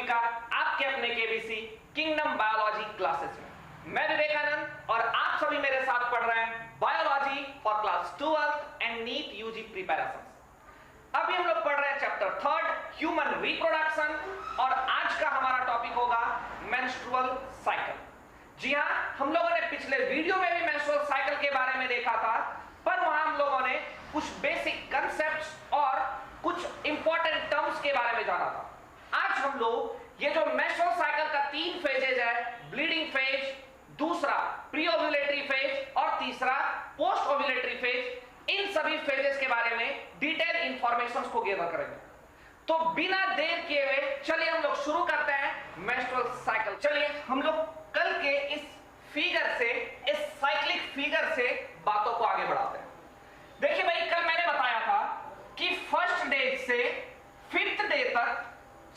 का आपके अपने केबीसी किंगडम बायोलॉजी क्लासेस में। मैं विवेकानंद और आप सभी मेरे साथ पढ़ रहे हैं biology for class 12 and NEET UG preparation. अभी हम लोग पढ़ रहे हैं चैप्टर 3 ह्यूमन रिप्रोडक्शन और आज का हमारा टॉपिक होगा मेंस्ट्रुअल साइकिल। जी हां, हम लोगों ने पिछले वीडियो में भी मेंस्ट्रुअल साइकिल के बारे में देखा था, पर वहां हम लोगों ने कुछ बेसिक कंसेप्ट्स और कुछ इंपॉर्टेंट टर्म्स के बारे में जाना था। आज हम लोग ये जो मेंस्ट्रुअल साइकिल का 3 फेजेज है, ब्लीडिंग फेज, दूसरा प्री ओव्यूलेटरी फेज और तीसरा पोस्ट ओव्यूलेटरी फेज, इन सभी फेजेस के बारे में डिटेल इंफॉर्मेशंस को गैदर करेंगे। तो बिना देर किए हुए चलिए हम लोग शुरू करते हैं मेंस्ट्रुअल साइकिल। चलिए हम लोग कल के इस फिगर से, इस साइक्लिक फिगर से बातों को आगे बढ़ाते हैं। देखिए भाई, कल मैंने बताया था कि फर्स्ट डे से 5th डे तक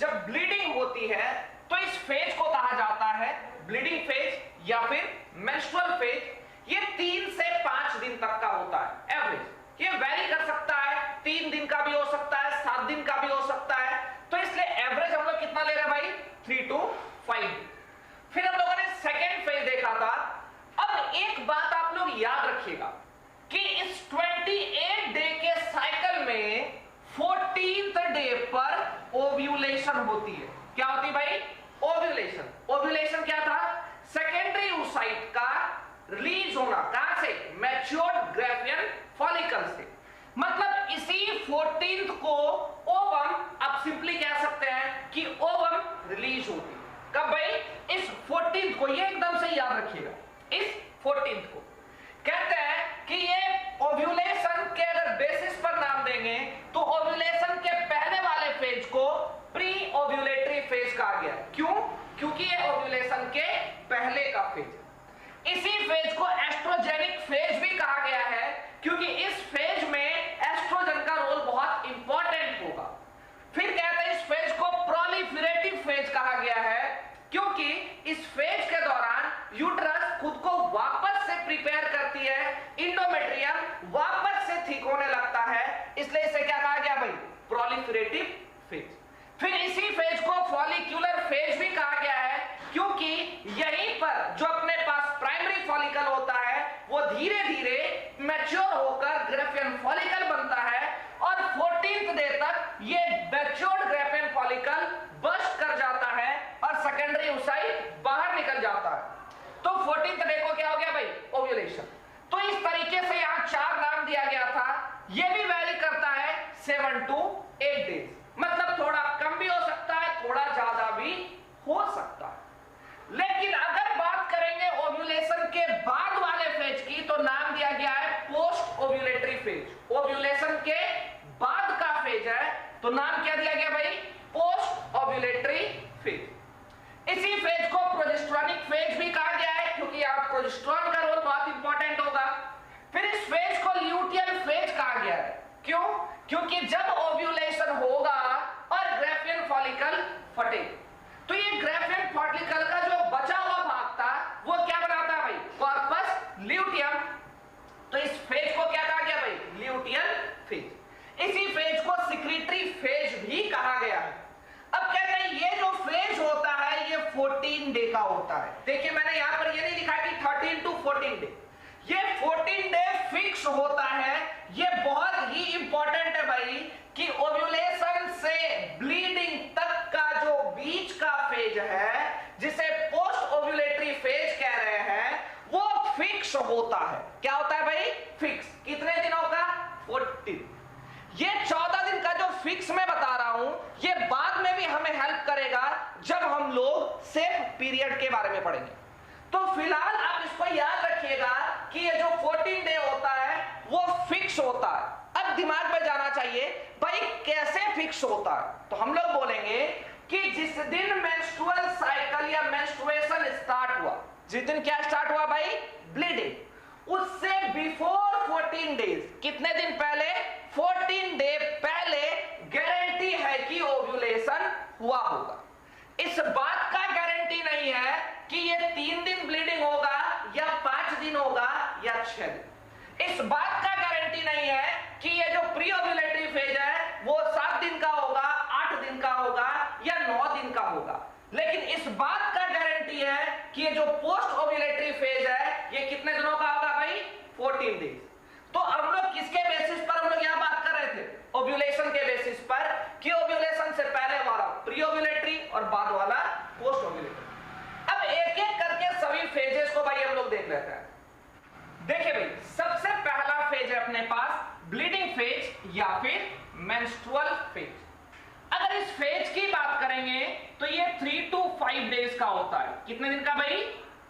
जब ब्लीडिंग होती है तो इस फेज को कहा जाता है ब्लीडिंग फेज या फिर मेंस्ट्रुअल फेज। ये 3 से 5 दिन तक का होता है एवरेज। ये वेरी कर सकता है, 3 दिन का भी हो सकता है, 7 दिन का भी हो सकता है। तो इसलिए एवरेज हम लोग कितना ले रहे हैं भाई, 3 to 5। फिर हम लोगों ने सेकेंड फेज देखा था। अब एक बात आप लोग याद रखिएगा कि इस 28 डे के साइकिल में 14th डे पर ओव्यूलेशन होती है। क्या होती है भाई? ओव्यूलेशन। ओव्यूलेशन क्या था? सेकेंडरी oocyte का रिलीज होना। कहां से? मैच्योर्ड ग्राफियन फॉलिकल से। मतलब इसी 14th को ओवम, आप सिंपली कह सकते हैं कि ओवम रिलीज होती है। कब भाई? इस 14th को। ये एकदम से याद रखिएगा, इस 14th को कहते हैं कि ये ओव्यूलेशन के अगर बेसिस पर नाम देंगे तो ओव्यूलेशन के पहले वाले फेज को प्री ओव्यूलेटरी फेज कहा गया। क्यों? क्योंकि ये ओव्यूलेशन के पहले का फेज है। इसी फेज को एस्ट्रोजेनिक फेज भी कहा गया है क्योंकि इस फेज में एस्ट्रोजन का रोल बहुत इंपॉर्टेंट होगा। फिर कहते हैं इस फेज को प्रोलिफरेटिव फेज कहा गया है क्योंकि इस फेज के दौरान यूट्रस खुद को वापस से प्रिपेयर करती है, इंडोमेट्रियम वापस से थिक होने लगता है, इसलिए इसे क्या कहा गया भाई? Proliferative phase. फिर इसी फेज को फॉलिक्यूलर फेज भी कहा गया है क्योंकि यहीं पर जो अपने पास प्राइमरी फॉलिकल होता है वो धीरे धीरे मैच्योर होकर ग्राफियन फॉलिकल बनता है और 14th डे तक ये मैच्योर्ड ग्राफियन फॉलिकल बस्ट कर जाता है और सेकेंडरी oocyte बाहर निकल जाता है। तो 14th डे को क्या हो गया भाई? ओव्यूलेशन। तो इस तरीके से यहां 4 नाम दिया गया था। यह भी वैरी करता है 7 to 8 डेज। मतलब थोड़ा कम भी हो सकता है, थोड़ा ज्यादा भी हो सकता है। लेकिन अगर बात करेंगे ओव्यूलेशन के बाद वाले फेज की तो नाम दिया गया है पोस्ट ओव्यूलेटरी फेज। ओव्यूलेशन के बाद का फेज है तो नाम क्या दिया गया भाई? Post ovulatory phase. इसी फेज को प्रोजेस्टेरोनिक फेज भी कहा गया है क्योंकि आप प्रोजेस्टेरोन का रोल बहुत इंपॉर्टेंट होगा। फिर इस फेज को ल्यूटियल फेज कहा गया है। क्यों? क्योंकि जब ओव्यूलेशन होगा और ग्राफियन फॉलिकल फटे तो ये ग्राफियन फॉलिकल का जो बचा हुआ भाग था वो क्या बनाता है भाई? Corpus luteum. तो इस फेज को क्या कहा गया भाई? Luteal phase. इसी फेज को सिक्रीटरी फेज भी कहा गया है। अब कहते हैं ये जो फेज होता है ये 14 डे का होता है। देखिए मैंने यहां पर ये नहीं लिखा कि 13 to 14 डे, ये 14 डे फिक्स होता है। ये बहुत ही इंपॉर्टेंट है भाई कि ओव्यूलेशन से ब्लीडिंग तक का जो बीच का फेज है जिसे पोस्ट ओव्यूलेटरी फेज कह रहे हैं वो फिक्स होता है। क्या होता है भाई? फिक्स। कितने दिनों का? 14। ये 14 दिन का जो फिक्स मैं बता रहा हूं ये बाद में भी हमें हेल्प करेगा जब हम लोग सेफ पीरियड के बारे में पढ़ेंगे। तो फिलहाल आप इसको याद रखिएगा कि ये जो 14 डे होता है वो फिक्स होता है। अब दिमाग में जाना चाहिए भाई कैसे फिक्स होता है। तो हम लोग बोलेंगे कि जिस दिन मेंस्ट्रुअल साइकिल या मेंस्ट्रुएशन स्टार्ट हुआ, जिस दिन क्या स्टार्ट हुआ भाई? ब्लीडिंग, उससे बिफोर 14 डेज, कितने दिन पहले? 14 डे पहले गारंटी है कि ओव्यूलेशन हुआ होगा। इस बात का गारंटी नहीं है कि ये 3 दिन ब्लीडिंग होगा या 5 दिन होगा या 6 दिन। इस बात का गारंटी नहीं है कि ये जो प्री ओव्यूलेटरी फेज है वो 7 दिन का होगा, 8 दिन का होगा या 9 दिन का होगा। इस बात का गारंटी है कि ये जो पोस्ट ओव्यूलेटरी फेज है ये कितने दिनों का होगा भाई? 14 डेज। तो हम लोग किसके बेसिस पर हम लोग यहां बात कर रहे थे? ओव्यूलेशन के बेसिस पर, कि ओव्यूलेशन से पहले वाला प्री ओव्यूलेटरी और बाद वाला पोस्ट ओव्यूलेटरी। अब एक एक करके सभी फेजेस को भाई हम लोग देख लेते हैं। देखिए भाई, सबसे पहला फेज है अपने पास ब्लीडिंग फेज या फिर मेंस्ट्रुअल फेज। अगर इस फेज की बात करेंगे तो ये 3 to 5 डेज का होता है। कितने दिन का भाई?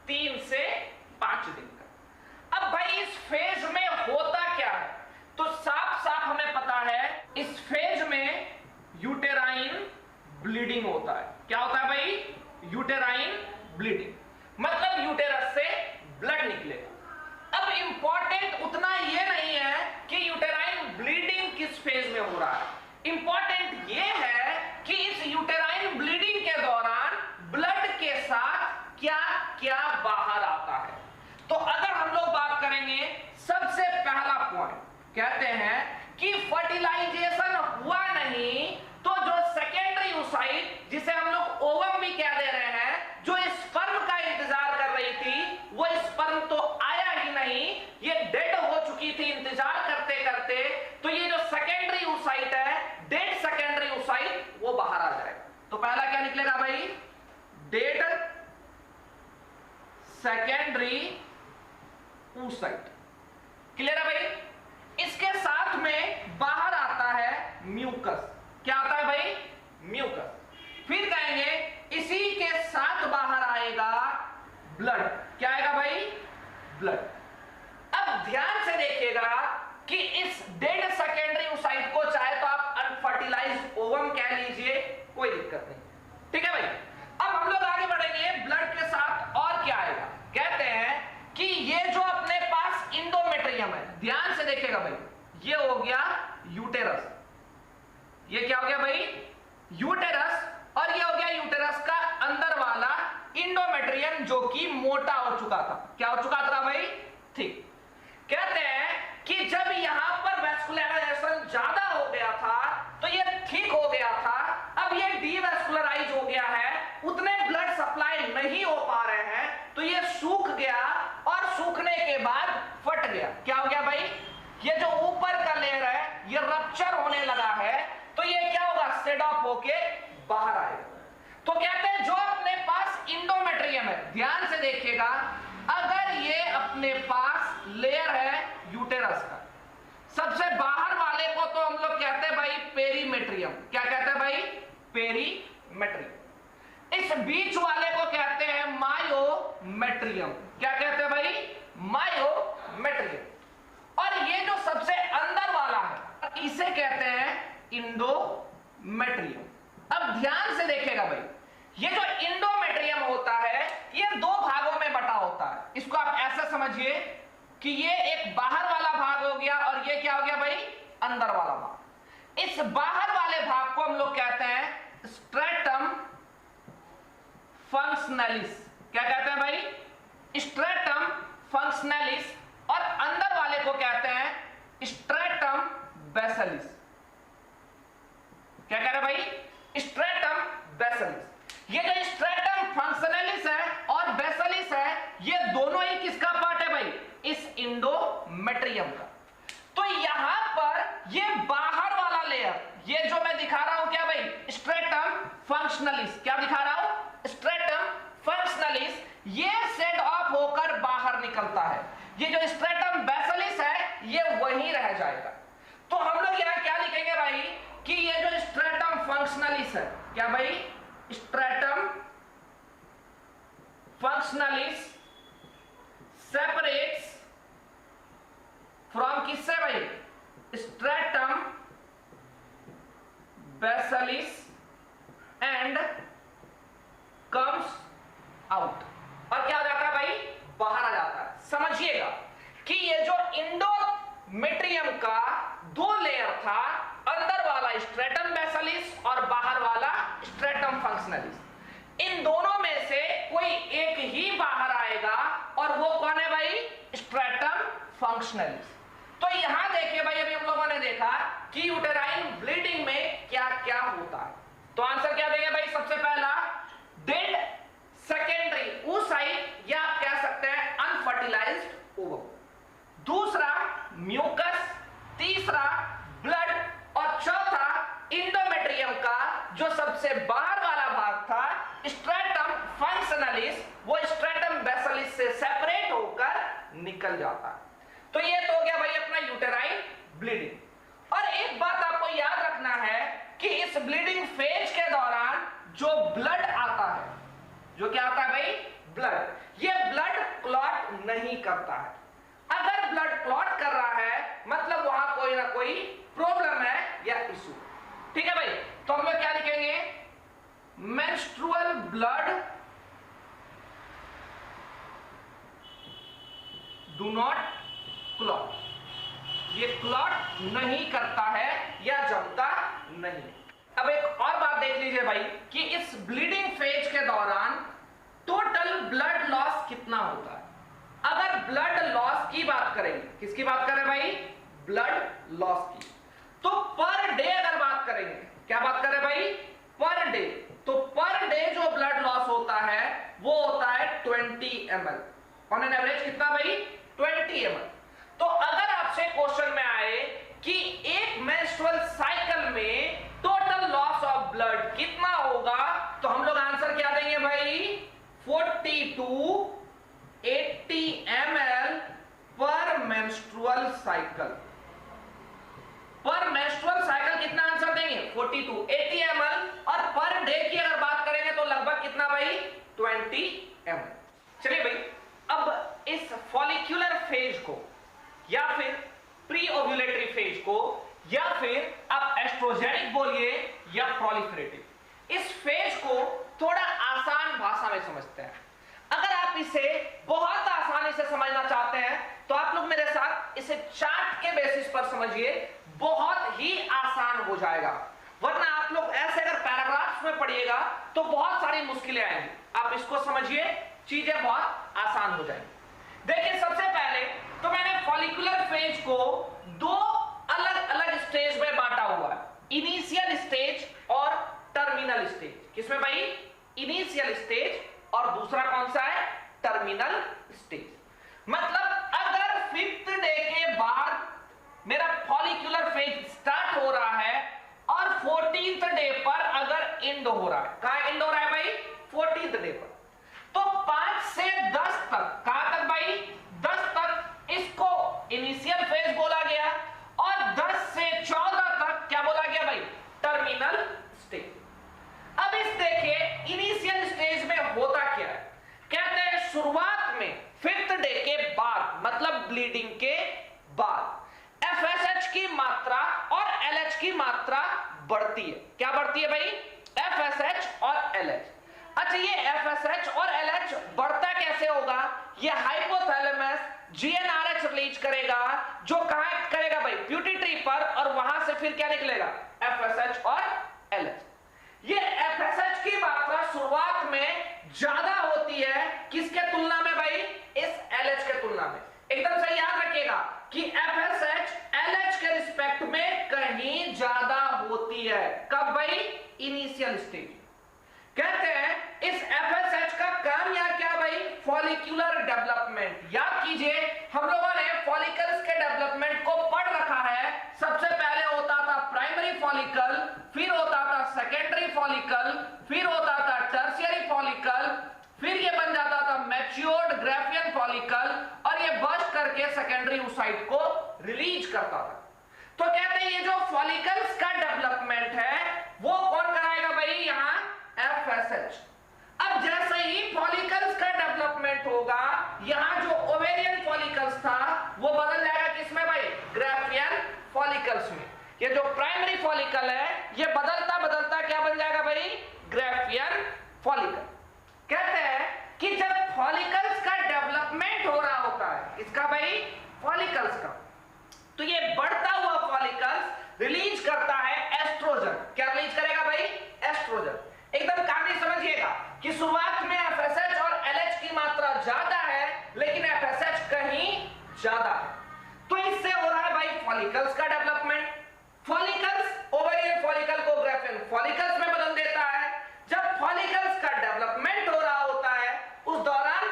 3 से 5 दिन का। अब भाई इस फेज में होता क्या है? तो साफ साफ हमें पता है इस फेज में यूटेराइन ब्लीडिंग होता है। क्या होता है भाई? यूटेराइन ब्लीडिंग, मतलब यूटेरस से ब्लड निकलेगा। अब इंपॉर्टेंट उतना ये नहीं है कि यूटेराइन ब्लीडिंग किस फेज में हो रहा है, इंपॉर्टेंट ये है कि इस यूटेराइन ब्लीडिंग के दौरान ब्लड के साथ क्या क्या बाहर आता है। तो अगर हम लोग बात करेंगे, सबसे पहला पॉइंट कहते हैं कि फर्टिलाइजेशन हुआ नहीं तो जो सेकेंडरी oocyte, जिसे हम लोग ओवम भी कह दे रहे हैं, जो स्पर्म का इंतजार कर रही थी, वो स्पर्म तो आया ही नहीं, ये डेड हो चुकी थी इंतजार करते करते। तो ये जो सेकेंडरी oocyte है, डेड सेकेंडरी oocyte, वो बाहर आ जाएगा। तो पहला क्या निकलेगा भाई? Dead secondary oocyte। क्लियर है भाई? इसके साथ में बाहर आता है म्यूकस। क्या आता है भाई? म्यूकस। फिर कहेंगे इसी के साथ बाहर आएगा ब्लड। क्या आएगा भाई? ब्लड। अब ध्यान से देखिएगा कि इस डेड सेकेंडरी oocyte को चाहे तो आप अनफर्टिलाइज्ड ओवम कह लीजिए, कोई दिक्कत नहीं। ठीक है भाई? अब हम लोग आगे बढ़ेंगे, ब्लड के साथ और क्या आएगा? कहते हैं कि ये जो अपने पास इंडोमेट्रियम है, ध्यान से देखिएगा भाई, ये हो गया यूटेरस। ये क्या हो गया भाई? यूटेरस। और ये हो गया यूटेरस का अंदर वाला इंडोमेट्रियम, जो कि मोटा हो चुका था। क्या हो चुका था भाई? ठीक। कहते हैं कि जब यहां पर वैस्कुलराइजेशन ज्यादा हो गया था तो ये ठीक हो गया था। अब ये डीवैस्कुलराइज हो गया है, उतने ब्लड सप्लाई नहीं हो पा रहे हैं, तो ये सूख गया और सूखने के बाद फट गया। क्या हो गया भाई? ये जो ऊपर का लेयर है ये रप्चर होने लगा है, तो ये क्या होगा? सेड ऑफ होके बाहर आएगा। तो कहते हैं जो अपने पास इंडोमेट्रियम है, ध्यान से देखिएगा, अगर ये अपने पास लेयर है यूटेरस का, सबसे बाहर वाले को तो हम लोग कहते हैं भाई पेरीमेट्रियम। क्या कहते हैं भाई? पेरीमेट्रियम। इस बीच वाले को कहते हैं मायोमेट्रियम। क्या कहते हैं भाई? मायोमेट्रियम। और ये जो सबसे अंदर वाला है इसे कहते हैं इंडोमेट्रियम। अब ध्यान से देखिएगा भाई, ये जो इंडोमेट्रियम होता है ये 2 भागों में बटा होता है। इसको आप ऐसा समझिए कि ये एक बाहर वाला भाग हो गया और ये क्या हो गया भाई? अंदर वाला भाग। इस बाहर वाले भाग को हम लोग कहते हैं स्ट्रेटम फंक्शनलिस। क्या कहते हैं भाई? स्ट्रेटम फंक्शनलिस। और अंदर वाले को कहते हैं स्ट्रेटम बेसिलिस। क्या कह रहे भाई? स्ट्रेटम बेसिलिस। ये जो स्ट्रेटम फंक्शनलिस है और बेसिलिस है, ये दोनों ही किसका पार्ट है भाई? इस इंडोमेट्रियम का। तो यहां पर ये बाहर वाला लेयर, ये जो मैं दिखा रहा हूं क्या भाई? स्ट्रेटम फंक्शनलिस। क्या दिखा रहा हूं? स्ट्रेटम फंक्शनलिस। ये सेड ऑफ होकर बाहर निकलता है। ये जो स्ट्रेटम बेसिलिस है ये वहीं रह जाएगा। तो हम लोग यहां क्या लिखेंगे भाई कि ये जो स्ट्रेटम फंक्शनलिस है, क्या भाई? स्ट्रेटम फंक्शनलिस सेपरेट्स फ्रॉम किससे भाई? Stratum basilis and comes out. और क्या हो जाता है भाई? बाहर आ जाता है। समझिएगा कि ये जो इंडोमेट्रियम का 2 लेयर था, अंदर वाला स्ट्रेटम बेसिलिस और बाहर वाला स्ट्रेटम फंक्शनलिस, इन दोनों में से कोई एक ही बाहर आएगा और वो कौन है भाई? स्ट्रेटम फंक्शनलिस। तो यहां देखिए भाई, अभी हम लोगों ने देखा कि यूटेराइन ब्लीडिंग में क्या क्या होता है। तो आंसर क्या देंगे भाई? सबसे पहला डेड oocyte या आप कह सकते हैं अनफर्टिलाइज्ड ओवम, दूसरा म्यूकस, तीसरा ब्लड और चौथा इंडोमेट्रियम का जो सबसे बाहर वाला भाग था स्ट्रेटम फंक्शनलिस, वो स्ट्रेटम बेसिलिस से सेपरेट होकर निकल जाता है। तो ये तो हो गया भाई अपना यूटेराइन ब्लीडिंग। और एक बात आपको याद रखना है कि इस ब्लीडिंग फेज के दौरान जो ब्लड आता है, जो क्या आता है भाई, ब्लड, ये ब्लड क्लॉट नहीं करता है। अगर ब्लड क्लॉट कर रहा है मतलब वहां कोई ना कोई प्रॉब्लम है या इशू। ठीक है भाई, तो हम लोग क्या लिखेंगे, menstrual blood do not clot, ये क्लॉट नहीं करता है या जमता नहीं। अब एक और बात देख लीजिए भाई कि इस ब्लीडिंग फेज के दौरान टोटल ब्लड लॉस कितना होता है। अगर ब्लड लॉस की बात करेंगे, किसकी बात करें भाई, ब्लड लॉस की, तो पर डे अगर बात करेंगे, क्या बात करें भाई, पर डे, तो पर डे जो ब्लड लॉस होता है वो होता है 20 ml ऑन एन एवरेज। कितना भाई, 20 ml। तो अगर आपसे क्वेश्चन में आए कि एक मेंस्ट्रुअल साइकिल में टोटल लॉस ऑफ ब्लड कितना होगा, तो हम लोग आंसर क्या देंगे भाई, 40 to 80 ml पर मेंस्ट्रुअल साइकिल। पर मेंस्ट्रुअल साइकिल कितना आंसर देंगे, 40 to 80 ml। और पर डे की अगर बात करेंगे तो लगभग कितना भाई, 20 ml। चलिए भाई, अब इस फॉलिक्यूलर फेज को या फिर प्री ओव्यूलेटरी फेज को या फिर आप एस्ट्रोजेनिक बोलिए या प्रोलिफरेटिव, इस फेज को थोड़ा आसान भाषा में समझते हैं। अगर आप इसे बहुत आसानी से समझना चाहते हैं तो आप लोग मेरे साथ इसे चार्ट के बेसिस पर समझिए, बहुत ही आसान हो जाएगा। वरना आप लोग ऐसे अगर पैराग्राफ्स में पढ़िएगा तो बहुत सारी मुश्किलें आएंगी। आप इसको समझिए, चीजें बहुत आसान हो जाएंगी। देखिए, सबसे पहले तो मैंने फॉलिकुलर फेज को दो अलग अलग स्टेज में बांटा हुआ है, इनिशियल स्टेज और टर्मिनल स्टेज। किसमें भाई, इनिशियल स्टेज, और दूसरा कौन सा है, टर्मिनल स्टेज। मतलब अगर 5th डे के बाद मेरा फॉलिक्यूलर फेज स्टार्ट हो रहा है और 14th डे पर अगर एंड हो रहा है, कहां एंड हो रहा है भाई, 14th डे पर, तो 5 से 10 तक, कहां तक भाई, 10 तक इसको इनिशियल फेज बोला गया, और 10 से 14 तक क्या बोला गया भाई, टर्मिनल स्टेज। अब इस देखिए इनिशियल स्टेज में होता क्या है, कहते हैं शुरुआत में 5th डे के बाद, मतलब ब्लीडिंग के बाद FSH की मात्रा और LH की मात्रा बढ़ती है। क्या बढ़ती है भाई, FSH और LH। अच्छा, ये FSH और LH बढ़ता कैसे होगा, ये हाइपोथैलेमस GnRH रिलीज करेगा, जो कहां करेगा भाई, पिट्यूटरी पर, और वहां से फिर क्या निकलेगा, FSH और LH। ये FSH की मात्रा शुरुआत में ज्यादा होती है, किसके तुलना में भाई, इस LH के तुलना में। एकदम सही याद रखिएगा कि FSH LH के रिस्पेक्ट में कहीं ज्यादा होती है। कब भाई, इनिशियल स्टेज। कहते हैं इस FSH का काम यहाँ क्या भाई, फॉलिक्यूलर डेवलपमेंट। याद कीजिए, हम लोगों ने फॉलिकल्स के डेवलपमेंट को पढ़ रखा है। सबसे पहले होता था प्राइमरी फॉलिकल, फिर होता था सेकेंडरी फॉलिकल, फिर होता था टर्शियरी फॉलिकल, फिर ये बन जाता था मैच्योर्ड ग्राफियन फॉलिकल, और ये बस्ट करके सेकेंडरी oocyte को रिलीज करता था। तो कहते हैं ये जो फॉलिकल्स का डेवलपमेंट है वो कौन कराएगा भाई, यहाँ FSH। अब जैसे ही फॉलिकल्स का डेवलपमेंट होगा, यहां जो ओवेरियन फॉलिकल्स था वो बदल जाएगा किसमें भाई, ग्राफियन फॉलिकल्स में। ये जो प्राइमरी फॉलिकल है ये बदलता बदलता क्या बन जाएगा भाई, ग्राफियन फॉलिकल। कहते हैं कि जब फॉलिकल्स का डेवलपमेंट हो रहा होता है, इसका भाई फॉलिकल्स का, तो ये बढ़ता हुआ फॉलिकल्स रिलीज करता है एस्ट्रोजन। क्या रिलीज करेगा भाई, एस्ट्रोजन। एकदम कहानी समझिएगा कि शुरुआत में FSH और LH की मात्रा ज्यादा है, लेकिन FSH कहीं ज्यादा है। तो इससे हो रहा है भाई फॉलिकल्स का डेवलपमेंट। फॉलिकल्स ओवेरियन फॉलिकल को ग्राफियन फॉलिकल्स में बदल देता है। जब फॉलिकल्स का डेवलपमेंट हो रहा होता है, उस दौरान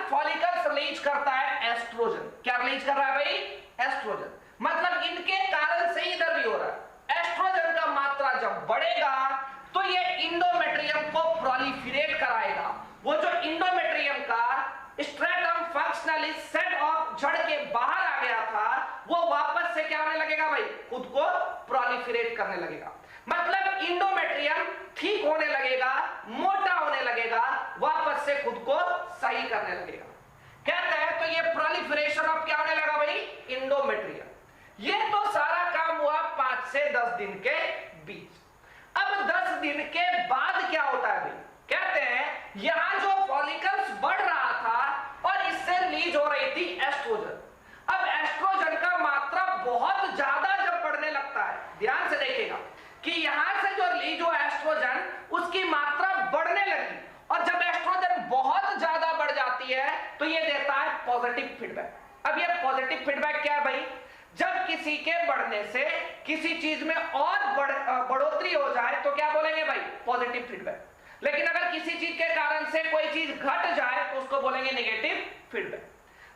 वो वापस से क्या होने लगेगा भाई, खुद को प्रोलिफरेट करने लगेगा। मतलब इंडोमेट्रियम ठीक होने लगेगा, मोटा होने लगेगा, वापस से खुद को सही करने लगेगा। कहते हैं तो ये प्रोलिफरेशन ऑफ क्या होने लगा भाई, इंडोमेट्रियम। ये तो सारा काम हुआ 5 से 10 दिन के बीच। अब 10 दिन के बाद क्या होता है भाई, कहते हैं यहां जो फॉलिकल्स बढ़ रहा था और इससे रिलीज हो रही थी एस्ट्रोजन। अब एस्ट्रोजन का मात्रा बहुत ज्यादा जब बढ़ने लगता है, ध्यान से देखिएगा कि यहां से जो रिलीज हुआ एस्ट्रोजन उसकी मात्रा बढ़ने लगी, और जब एस्ट्रोजन बहुत ज्यादा बढ़ जाती है तो ये देता है पॉजिटिव फीडबैक। अब ये पॉजिटिव फीडबैक क्या है भाई, जब किसी के बढ़ने से किसी चीज में और बढ़ोतरी हो जाए तो क्या बोलेंगे भाई, पॉजिटिव फीडबैक। लेकिन अगर किसी चीज के कारण से कोई चीज घट जाए तो उसको बोलेंगे नेगेटिव फीडबैक।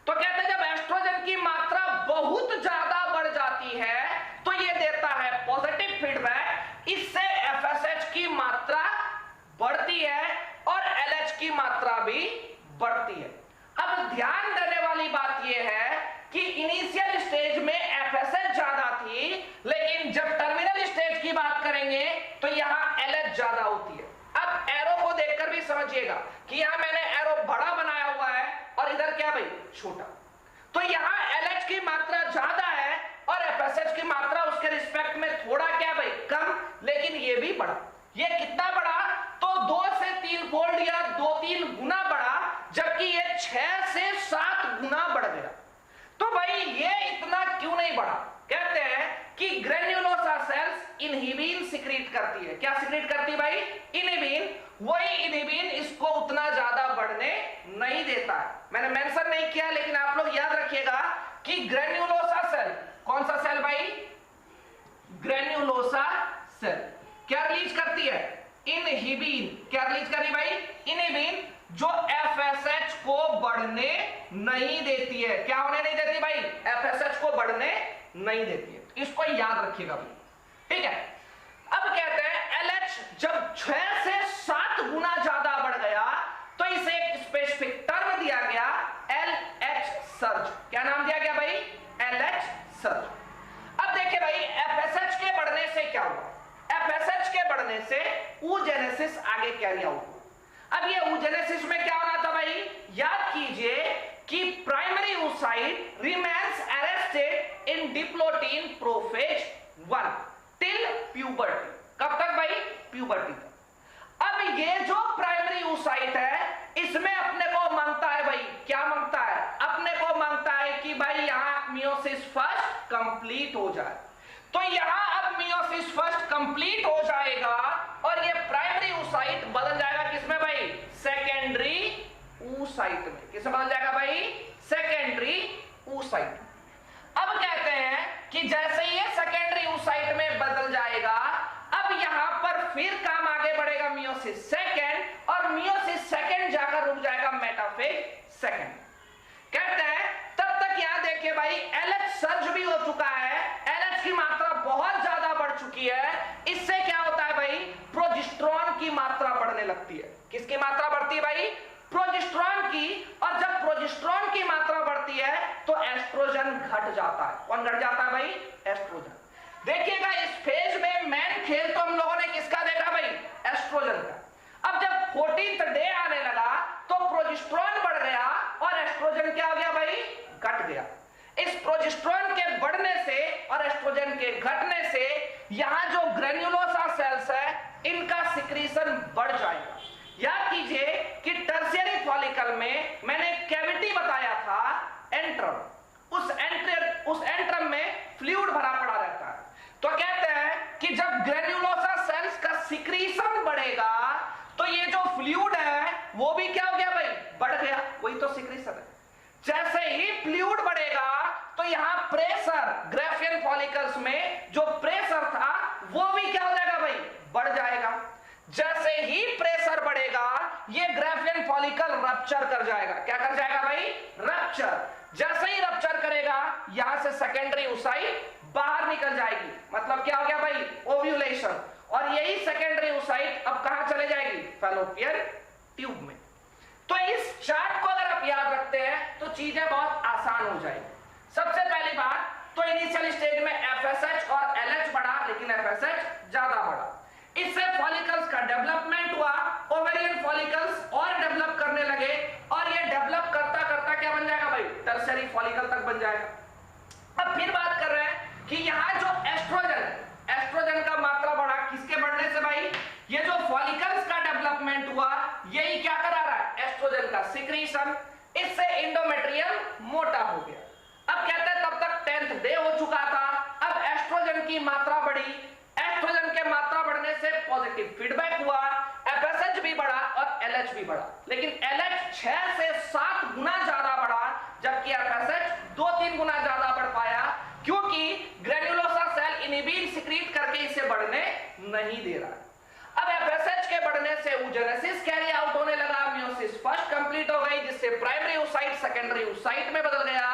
तो कहते हैं जब एस्ट्रोजन की मात्रा बहुत ज्यादा बढ़ जाती है तो ये देता है पॉजिटिव फीडबैक, इससे एफएसएच की मात्रा बढ़ती है और एलएच की मात्रा भी बढ़ती है। अब ध्यान देने वाली बात यह है कि इनिशियल स्टेज में एफएसएच ज्यादा थी, लेकिन जब टर्मिनल स्टेज की बात करेंगे तो यहां एलएच ज्यादा होती है। अब एरो को देखकर भी समझिएगा कि यहां मैंने एरो बड़ा बनाया हुआ है और इधर क्या भाई, छोटा। तो यहां एलएच की मात्रा ज्यादा है और एफएसएच की मात्रा उसके रिस्पेक्ट में थोड़ा क्या भाई, कम, लेकिन ये भी बड़ा। ये कितना बड़ा, तो 2 से 3 फोल्ड या 2-3 गुना बढ़ा, जबकि ये 6 से 7 गुना बढ़ गया। तो भाई ये इतना क्यों नहीं बढ़ा, कहते हैं कि ग्रेन्युलोसा सेल्स इनहिबिन सिक्रीट करती है। क्या सिक्रीट करती है भाई, इनहिबिन। वही इनहिबिन इसको उतना ज्यादा बढ़ने नहीं देता है। मैंने मेंशन नहीं किया, लेकिन आप लोग याद रखिएगा कि ग्रेन्युलोसा सेल, कौन सा सेल भाई, ग्रेन्युलोसा सेल क्या रिलीज करती है, इनहिबिन। क्या रिलीज कर रही भाई, इनहिबिन, जो एफएसएच को बढ़ने नहीं देती है। क्या होने नहीं देती भाई, एफएसएच को बढ़ने नहीं देती है। इसको याद रखिएगा भाई, ठीक है। अब कहते हैं एलएच जब 6 से 7 गुना ज्यादा बढ़ गया तो इसे एक स्पेसिफिक टर्म दिया गया, एलएच सर्ज। क्या नाम दिया गया भाई, एलएच सर्ज। अब देखिए भाई एफएसएच के बढ़ने से क्या हुआ, एफएसएच के बढ़ने से oogenesis आगे कैरी आउट हुआ। अब ये oogenesis में क्या होना था भाई, याद कीजिए कि primary oocyte remains arrested in diplotin prophase 1 till puberty। कब तक भाई, प्यूबर्टी तक। अब ये जो प्राइमरी oocyte है इसमें अपने को मांगता है भाई, क्या मांगता है, अपने को मांगता है कि भाई यहां मियोसिस फर्स्ट कंप्लीट हो जाए। तो यहां अब मियोसिस फर्स्ट कंप्लीट हो जाएगा और ये प्राइमरी oocyte बदल जाएगा किसमें भाई, सेकेंडरी oocyte में। किसमें बदल जाएगा भाई, सेकेंडरी oocyte। अब कहते हैं कि जैसे ये सेकेंडरी oocyte में बदल जाएगा, अब यहां पर फिर काम आगे बढ़ेगा मियोसिस सेकेंड, और मियोसिस सेकेंड जाकर रुक जाएगा मेटाफेज सेकेंड। कहते हैं तब तक यहां देखिए भाई एलएच सर्ज भी हो चुका है, एलएच की मात्रा बहुत ज्यादा बढ़ चुकी है। इससे क्या होता है भाई, प्रोजेस्टेरॉन की मात्रा बढ़ने लगती है। किसकी मात्रा बढ़ती है भाई, प्रोजेस्टेरॉन की। और जब प्रोजेस्टेरॉन की मात्रा बढ़ती है तो एस्ट्रोजन घट जाता है। कौन घट जाता है भाई, एस्ट्रोजन। देखिएगा इस फेज में मेन खेल तो हम लोगों ने किसका देखा भाई, एस्ट्रोजन का। अब जब 14th डे आने लगा तो प्रोजेस्टेरॉन बढ़ गया और एस्ट्रोजन क्या हो गया भाई, घट गया। इस प्रोजेस्टेरॉन के बढ़ने से और एस्ट्रोजन के घटने से यहां जो ग्रेन्युलोसा सेल्स है इनका सिक्रीशन बढ़ जाएगा। याद कीजिए कि टर्शियरी फॉलिकल में मैंने कैविटी बताया था, एंट्रम। उस एंट्रम में फ्लूइड भरा पड़ा रहता है। तो कहते हैं कि जब ग्रेन्युलोसा सेल्स का सिक्रीशन बढ़ेगा तो ये जो फ्लूइड है वो भी क्या हो गया भाई, बढ़ गया। वही तो सिक्रीशन है। जैसे ही फ्लूइड बढ़ेगा तो यहां प्रेशर, ग्राफियन फॉलिकल्स में जो प्रेशर था वो भी क्या हो जाएगा भाई, बढ़ जाएगा। जैसे ही प्रेशर बढ़ेगा ये ग्राफियन फॉलिकल रप्चर कर जाएगा। क्या कर जाएगा भाई, रप्चर। जैसे ही रप्चर करेगा यहां से सेकेंडरी oocyte बाहर निकल जाएगी। मतलब क्या हो गया भाई, ओव्यूलेशन। और यही सेकेंडरी oocyte अब कहां चले जाएगी, फैलोपियन ट्यूब में। तो इस चार्ट को अगर आप याद रखते हैं तो चीजें बहुत आसान हो जाएगी। सबसे पहली बात, इससे फॉलिकल्स का डेवलपमेंट हुआ, ओवेरियन फॉलिकल्स और डेवलप करने लगे और ये डेवलप करता करता क्या बन जाएगा भाई, टर्शियरी फॉलिकल तक बन जाएगा। अब फिर बात कर रहे हैं कि यहाँ जो एस्ट्रोजन का मात्रा बढ़ा, किसके बढ़ने से भाई, ये जो फॉलिकल्स का डेवलपमेंट हुआ यही क्या करा रहा है, एस्ट्रोजन का सिक्रीशन, इससे एंडोमेट्रियम मोटा हो गया। अब कहते हैं तब तक 10th डे हो चुका था, अब एस्ट्रोजन की मात्रा बढ़ी, एस्ट्रोजन के मात्रा बढ़ने से पॉजिटिव फीडबैक हुआ, एफएसएच भी बढ़ा और एलएच भी बढ़ा, लेकिन एलएच 6 से 7 गुना ज्यादा बढ़ा जबकि एफएसएच 2-3 गुना ज्यादा बढ़ पाया, क्योंकि ग्रेन्युलोसा सेल इनिबिन सिक्रीट करके इसे बढ़ने नहीं दे रहा। अब एफएसएच के बढ़ने से oogenesis कैरी आउट होने लगा, मियोसिस फर्स्ट कंप्लीट हो गई जिससे प्राइमरी oocyte सेकेंडरी oocyte में बदल गया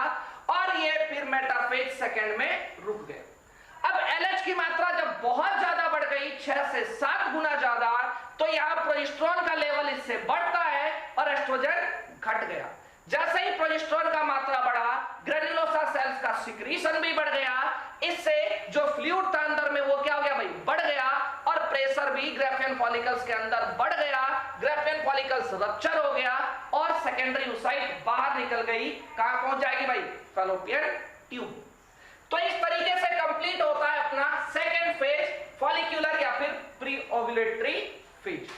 और ये फिर मेटाफेज सेकेंड में रुक गए। अब एलएच की मात्रा जब बहुत ज्यादा बढ़ गई 6 से 7 गुना ज्यादा, तो यहाँ प्रोजेस्टेरोन का लेवल इससे बढ़ता है और एस्ट्रोजन घट गया। जैसे ही प्रोजेस्टेरोन का मात्रा बढ़ा, ग्रेन्युलोसा सेल्स का सिक्रीशन भी बढ़ गया, इससे जो फ्लूइड था अंदर में वो क्या हो गया भाई, बढ़ गया और प्रेशर भी ग्राफियन फॉलिकल्स के अंदर बढ़ गया, ग्राफियन फॉलिकल्स रप्चर हो गया और सेकेंडरी oocyte बाहर निकल गई, कहां पहुंच जाएगी भाई, फैलोपियन ट्यूब। तो इस तरीके से कंप्लीट होता है अपना सेकेंड फेज, फॉलिक्यूलर या फिर प्री ओव्यूलेटरी फेज।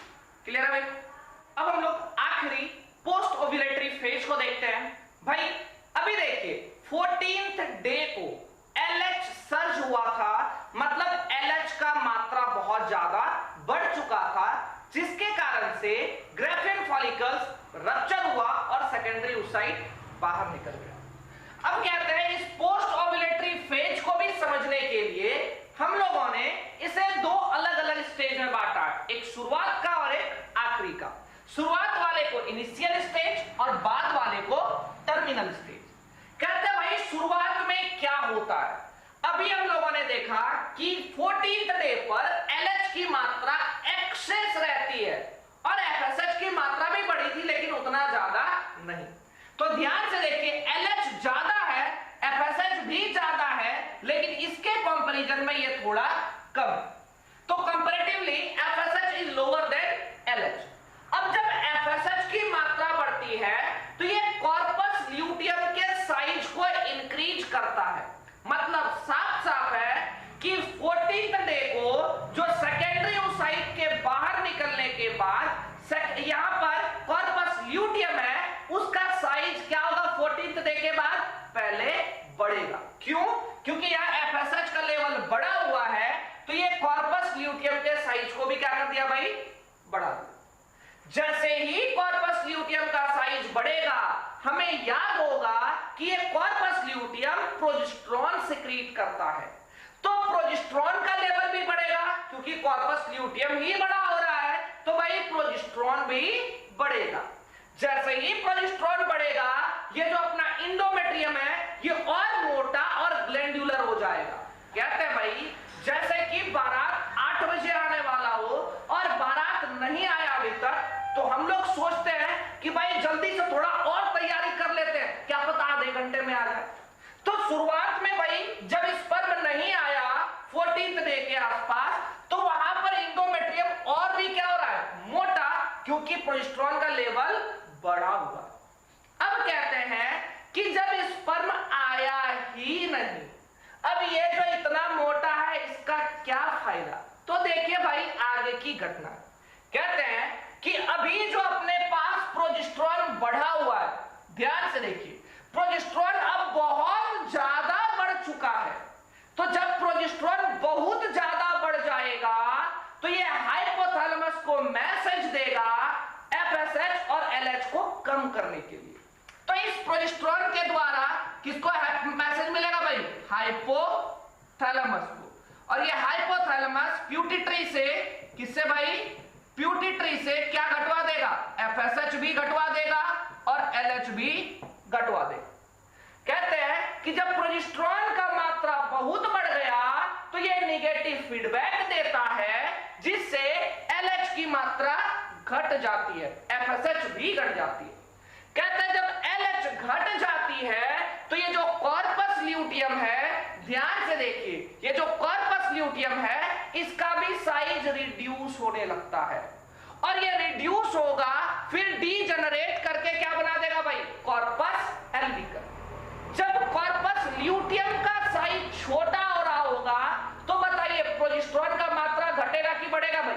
क्लियर है भाई? अब हम लोग आखिरी पोस्ट ओव्यूलेटरी फेज को देखते हैं। भाई अभी देखिए 14th डे को एलएच सर्ज हुआ था, मतलब एलएच का मात्रा बहुत ज्यादा बढ़ चुका था, जिसके कारण से ग्राफियन फॉलिकल्स रप्चर हुआ और सेकेंडरी oocyte बाहर निकल गया। अब कहते हैं इस पोस्ट ओव्यूलेटरी फेज को भी समझने के लिए हम लोगों ने इसे 2 अलग अलग स्टेज में बांटा, एक शुरुआत का और एक आखिरी का। शुरुआत वाले को इनिशियल स्टेज और बाद वाले को टर्मिनल स्टेज। कहते हैं भाई शुरुआत में क्या होता है, अभी हम लोगों ने देखा कि 14th डे पर एलएच की मात्रा एक्सेस रहती है और एफएसएच की मात्रा भी बढ़ी थी लेकिन उतना ज्यादा नहीं। तो ध्यान से देखिए एलएच ज्यादा है, एफएसएच भी ज्यादा है, लेकिन इसके कंपैरिजन में ये थोड़ा कम। तो comparatively FSH is lower than LH. अब जब एफएसएच की मात्रा बढ़ती है तो ये कॉर्पस ल्यूटियम के साइज को इंक्रीज करता है, मतलब साफ साफ है कि 14th डे को जो सेकेंडरी oocyte के बाहर निकलने के बाद यहां पर कॉर्पस ल्यूटियम है, उसका साइज क्या होगा 14th डे के बाद, पहले बढ़ेगा। क्यों? क्योंकि यहां एफएसएच का लेवल बढ़ा हुआ है, तो ये कॉर्पस ल्यूटियम के साइज को भी क्या कर दिया भाई, बढ़ा दिया। जैसे ही कॉर्पस ल्यूटियम का साइज बढ़ेगा, हमें याद होगा कि ये कॉर्पस ल्यूटियम प्रोजेस्टेरोन सिक्रीट करता है, तो प्रोजेस्टेरोन का लेवल भी बढ़ेगा क्योंकि कॉर्पस ल्यूटियम ही बड़ा हो रहा है, तो भाई प्रोजेस्टेरोन भी बढ़ेगा। जैसे ही प्रोजेस्टेरोन बढ़ेगा, ये जो अपना इंडोमेट्रियम है ये और मोटा और ग्लैंडुलर हो जाएगा। कहते हैं भाई जैसे कि बारात 8 बजे आने वाला हो और बारात नहीं आया अभी तक, तो हम लोग सोचते हैं कि भाई जल्दी से थोड़ा और तैयारी कर लेते हैं, क्या पता आधे घंटे में आ जाए। तो शुरुआत में भाई जब स्पर्म नहीं आया 14th डे के आसपास, तो वहां पर इंडोमेट्रियम और भी क्या हो रहा है, मोटा, क्योंकि प्रोजेस्टेरोन का लेवल बढ़ा हुआ। अब कहते हैं कि जब स्पर्म आया ही नहीं, अब ये जो इतना मोटा है इसका क्या फायदा। तो देखिए भाई आगे की घटना, कहते हैं कि अभी जो अपने पास प्रोजेस्टेरोन बढ़ा हुआ है, ध्यान से देखिए प्रोजेस्टेरोन अब बहुत ज्यादा बढ़ चुका है, तो जब प्रोजेस्टेरोन बहुत ज्यादा बढ़ जाएगा तो ये हाइपोथैलेमस को मैसेज देगा एफएसएच और एलएच को कम करने के लिए। तो इस प्रोजेस्टेरोन के द्वारा किसको मैसेज मिलेगा भाई, हाइपोथैलेमस को, और ये हाइपोथैलेमस प्यूटिटरी से, किससे भाई, प्यूटिटरी से क्या घटवा देगा, एफएसएच भी घटवा देगा और एलएच भी घटवा देगा। कहते हैं कि जब प्रोजेस्टेरोन का मात्रा बहुत बढ़ गया तो ये नेगेटिव फीडबैक देता है, जिससे एलएच की मात्रा घट जाती है, एफएसएच भी घट जाती है। कहते हैं जब एलएच घट जाती है तो ये जो कॉर्पस ल्यूटियम है, ध्यान से देखिए, ये जो कॉर्पस ल्यूटियम है इसका भी साइज रिड्यूस होने लगता है, और ये रिड्यूस होगा फिर डीजनरेट करके क्या बना देगा भाई, कॉर्पस एल्बिकम। जब कॉर्पस ल्यूटियम का साइज छोटा हो रहा होगा तो बताइए प्रोजेस्टेरोन का मात्रा घटेगा कि बढ़ेगा भाई,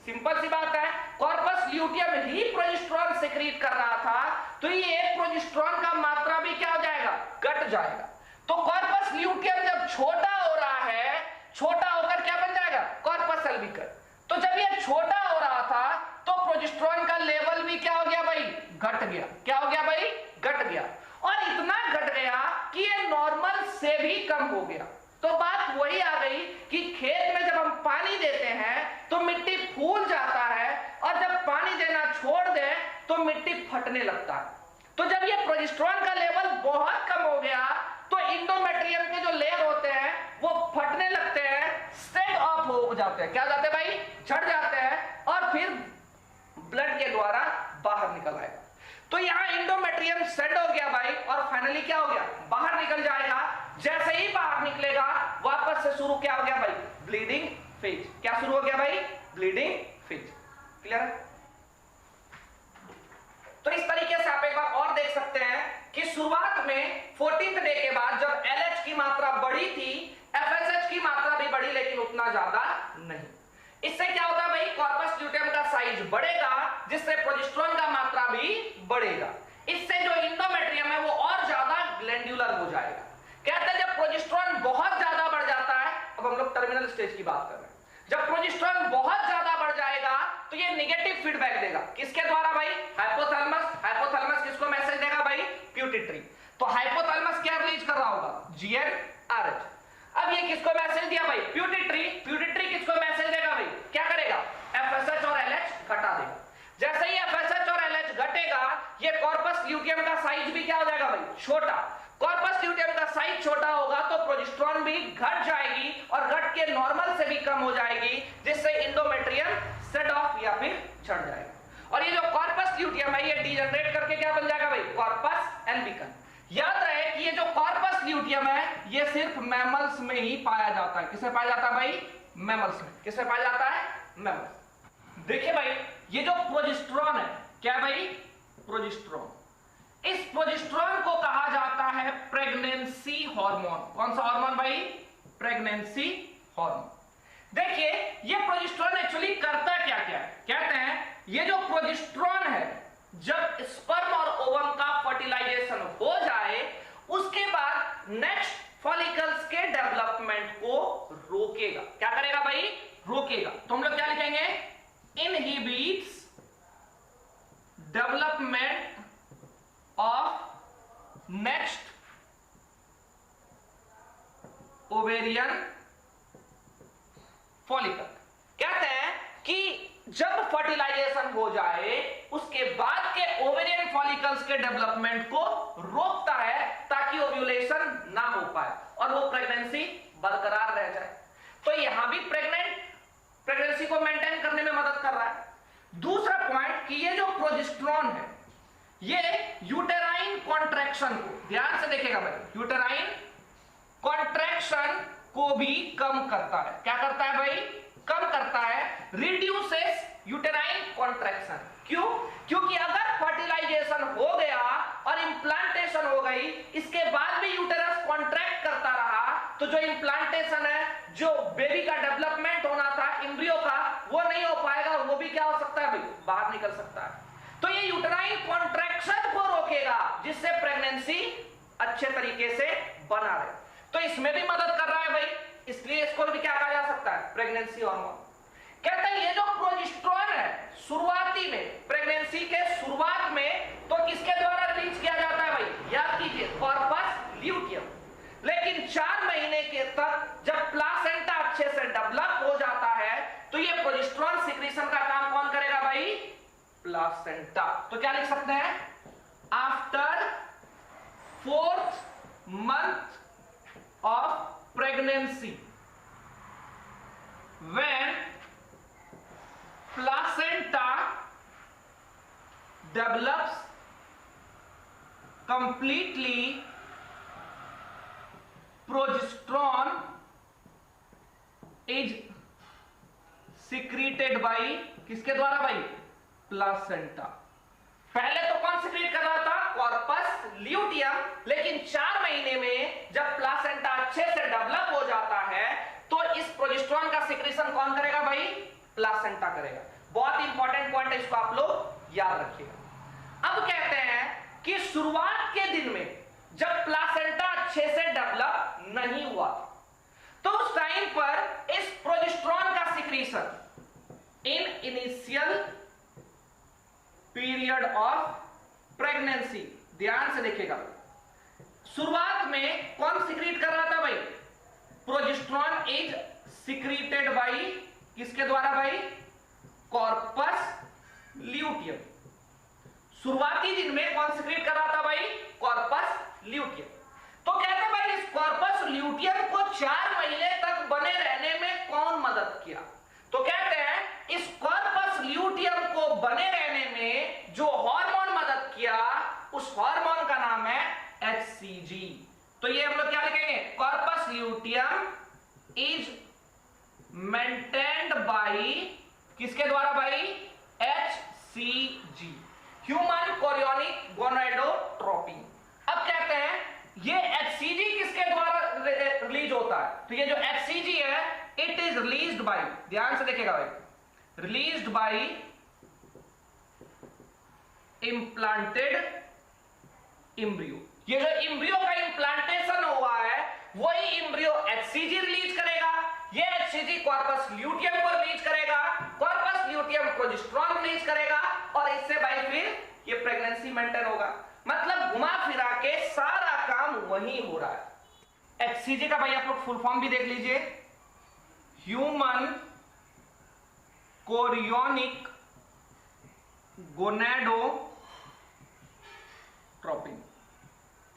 सिंपल सी बात है, कॉर्पस ल्यूटियम ही प्रोजेस्टेरोन सिक्रीट कर रहा था, तो ये प्रोजेस्टेरोन का मात्रा भी क्या हो जाएगा, घट जाएगा। तो कॉर्पस ल्यूटियम जब छोटा हो रहा है, छोटा होकर क्या बन जाएगा, कॉर्पस एल्बिकम। तो जब ये छोटा हो रहा था तो प्रोजेस्टेरोन का लेवल भी क्या हो गया भाई, घट गया। क्या हो गया भाई, घट गया, और इतना घट गया कि ये नॉर्मल से भी कम हो गया। तो बात वही आ गई कि खेत में जब हम पानी देते हैं तो मिट्टी फूल जाता है, और जब पानी देना छोड़ दे तो मिट्टी फटने लगता है। तो जब ये प्रोजेस्टेरोन का लेवल बहुत कम हो गया तो एंडोमेट्रियम के जो लेयर होते हैं वो फटने लगते हैं, सेट ऑफ हो जाते हैं, क्या हो जाते हैं भाई, झड़ जाते हैं, और फिर ब्लड के द्वारा बाहर निकल आएगा। तो यहां एंडोमेट्रियम सेट हो गया भाई, और फाइनली क्या हो गया, बाहर निकल जाएगा। जैसे ही बाहर निकलेगा वापस से शुरू क्या हो गया भाई, ब्लीडिंग फेज। क्या शुरू हो गया भाई, ब्लीडिंग फेज। क्लियर है? तो इस तरीके से आप एक बार और देख सकते हैं कि शुरुआत में 14th डे के बाद जब LH की मात्रा बढ़ी थी, FSH की मात्रा भी बढ़ी, लेकिन उतना ज्यादा नहीं। इससे क्या होता है भाई, कॉर्पस ल्यूटियम का साइज बढ़ेगा, जिससे प्रोजेस्टेरोन का मात्रा भी बढ़ेगा। इससे जो एंडोमेट्रियम है वो और ज्यादा ग्लैंडुलर हो जाएगा। कहते हैं जब प्रोजेस्टेरोन बहुत ज्यादा बढ़ जाता है, अब हम लोग टर्मिनल स्टेज की बात कर रहे हैं, जब प्रोजेस्टेरोन बहुत ज्यादा बढ़ जाएगा तो ये नेगेटिव फीडबैक देगा, किसके द्वारा भाई, हाइपोथैलेमस। हाइपोथैलेमस किसको मैसेज देगा भाई, पिट्यूटरी। तो हाइपोथैलेमस क्या रिलीज कर रहा होगा, GnRH। अब ये किसको मैसेज दिया भाई, पिट्यूटरी। पिट्यूटरी किसको मैसेज देगा भाई, क्या करेगा, FSH और LH घटा देगा। जैसे ही FSH और LH घटेगा, ये कॉर्पस ल्यूटियम का साइज भी क्या हो जाएगा भाई, छोटा। कॉर्पस ल्यूटियम का साइज छोटा होगा तो प्रोजेस्टेरोन भी घट जाएगी, और घट के नॉर्मल से भी कम हो जाएगी, जिससे एंडोमेट्रियम सेट ऑफ या फिर झड़ जाएगा। और ये जो कॉर्पस ल्यूटियम है ये डीजनरेट करके क्या बन जाएगा भाई, कॉर्पस एल्बिकम। याद रहे कि ये जो कॉर्पस ल्यूटियम है ये सिर्फ मैमल्स में ही पाया जाता है। किसमें पाया जाता है भाई, मैमल्स में। किसमें पाया जाता है, मैमल्स। देखिए भाई ये जो प्रोजेस्टेरोन है, क्या भाई, प्रोजेस्टेरोन, इस प्रोजेस्टेरोन को कहा जाता है प्रेगनेंसी हार्मोन। कौन सा हार्मोन भाई, प्रेगनेंसी हार्मोन। देखिए ये प्रोजेस्टेरोन एक्चुअली करता क्या क्या है, कहते हैं ये जो प्रोजेस्टेरोन है जब स्पर्म और ओवम का फर्टिलाइजेशन हो जाए उसके बाद नेक्स्ट फॉलिकल्स के डेवलपमेंट को रोकेगा। क्या करेगा भाई, रोकेगा। तो हम लोग क्या लिखेंगे, inhibits development of next ovarian follicle. कहते हैं कि जब फर्टिलाइजेशन हो जाए उसके बाद के ओवेरियन फॉलिकल्स के डेवलपमेंट को रोकता है ताकि ओव्यूलेशन ना हो पाए और वो प्रेगनेंसी बरकरार रह जाए। तो यहां भी प्रेगनेंसी को मेंटेन करने में मदद कर रहा है। दूसरा पॉइंट कि ये जो प्रोजेस्टेरोन है ये यूटेराइन कॉन्ट्रैक्शन को, ध्यान से देखिएगा भाई, यूटेराइन कॉन्ट्रैक्शन को भी कम करता है। क्या करता है भाई, कम करता है, रिड्यूसेस यूटेराइन कॉन्ट्रैक्शन। क्यों, क्योंकि अगर फर्टिलाइजेशन हो गया और इंप्लांटेशन हो गई, इसके बाद भी यूटेरस कॉन्ट्रैक्ट करता रहा, तो जो इंप्लांटेशन है, जो बेबी का डेवलपमेंट होना था एम्ब्रियो का, वो नहीं हो पाएगा, वो भी क्या हो सकता है भाई, बाहर निकल सकता है। तो ये यूटेराइन कॉन्ट्रैक्शन को रोकेगा जिससे प्रेगनेंसी अच्छे तरीके से बना रहे। तो इसमें भी मदद कर रहा है भाई, इसलिए इसको भी क्या कहा जा सकता है, प्रेगनेंसी हार्मोन। कहते हैं ये जो प्रोजेस्टेरोन है शुरुआती में, प्रेगनेंसी के शुरुआत में, तो किसके द्वारा रिलीज किया जाता है भाई, याद कीजिए, कॉर्पस ल्यूटियम। लेकिन 4 महीने के तक जब प्लासेंटा अच्छे से डेवलप हो जाता है तो ये प्रोजेस्टेरोन सिक्रीशन का काम कौन करेगा भाई, प्लासेंटा। तो क्या लिख सकते हैं, after 4th month of pregnancy when placenta develops completely, progesterone is secreted by किसके द्वारा भाई? प्लासेंटा। पहले तो कौन सिक्रीट कर रहा था? Corpus luteum. लेकिन 4 महीने में जब प्लासेंटा अच्छे से डेवलप हो जाता है तो इस प्रोजेस्टेरोन का सिक्रीशन कौन करेगा भाई? प्लासेंटा करेगा। बहुत इंपॉर्टेंट पॉइंट है, इसको आप लोग याद रखिएगा। अब कहते हैं कि शुरुआत के दिन में जब प्लासेंटा अच्छे से डेवलप नहीं हुआ तो उस टाइम पर इस प्रोजेस्टेरोन का secretion in initial period of pregnancy, ध्यान से देखिएगा, शुरुआत में कौन सिक्रीट कर रहा था भाई? प्रोजेस्टेरोन इज सिक्रीटेड बाई किसके द्वारा भाई? Corpus luteum. शुरुआती दिन में कौन सिक्रीट कर रहा था भाई? Corpus luteum. तो कहते हैं भाई इस कॉर्पस ल्यूटियम को 4 महीने तक बने रहने में कौन मदद किया? तो कहते हैं इस कॉर्पस ल्यूटियम को बने रहने में जो हार्मोन मदद किया उस हार्मोन का नाम है HCG। तो ये हम लोग क्या लिखेंगे? Corpus luteum is maintained by किसके द्वारा भाई? HCG, human chorionic gonadotropin. अब कहते हैं ये HCG किसके द्वारा रिलीज होता है? तो ये जो HCG है इट इज रिलीज्ड बाय, ध्यान से देखिएगा भाई, रिलीज्ड बाय इम्प्लांटेड एम्ब्रियो। ये जो एम्ब्रियो का इम्प्लांटेशन हुआ है वही एम्ब्रियो HCG रिलीज करेगा। ये HCG कॉर्पस ल्यूटियम को रिलीज करेगा, कॉर्पस ल्यूटियम प्रोजेस्टेरोन रिलीज करेगा और इससे भाई फिर ये प्रेगनेंसी मेंटेन होगा। मतलब घुमा फिरा के सारा काम वही हो रहा है। HCG का भाई आप लोग फुल फॉर्म भी देख लीजिए, ह्यूमन कोरियोनिक गोनाडोट्रोपिन।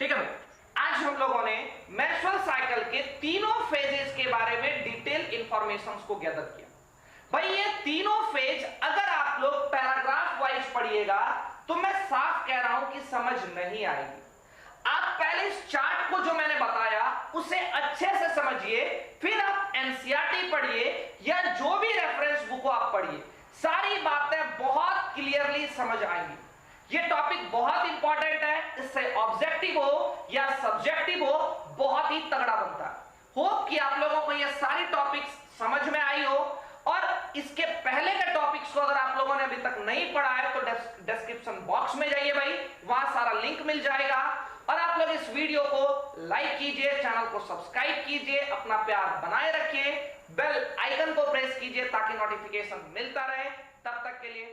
ठीक है भाई, आज हम लोगों ने मेंस्ट्रुअल साइकिल के तीनों फेजेस के बारे में डिटेल इंफॉर्मेशंस को गैदर किया। भाई ये तीनों फेज अगर आप लोग पैराग्राफ वाइज पढ़िएगा तो मैं साफ कह रहा हूं कि समझ नहीं आएगी। आप पहले इस चार्ट को जो मैंने बताया उसे अच्छे से समझिए, फिर आप एनसीईआरटी पढ़िए या जो भी रेफरेंस बुक आप पढ़िए, सारी बातें बहुत क्लियरली समझ आएंगी। ये टॉपिक बहुत इंपॉर्टेंट है, इससे ऑब्जेक्टिव हो या सब्जेक्टिव हो बहुत ही तगड़ा बनता है। होप कि आप लोगों को ये सारी टॉपिक्स समझ में आई हो और इसके पहले के टॉपिक्स को अगर आप लोगों ने अभी तक नहीं पढ़ा है तो डिस्क्रिप्शन बॉक्स में जाइए भाई, वहां सारा लिंक मिल जाएगा। और आप लोग इस वीडियो को लाइक कीजिए, चैनल को सब्सक्राइब कीजिए, अपना प्यार बनाए रखिए, बेल आइकन को प्रेस कीजिए ताकि नोटिफिकेशन मिलता रहे। तब तक के लिए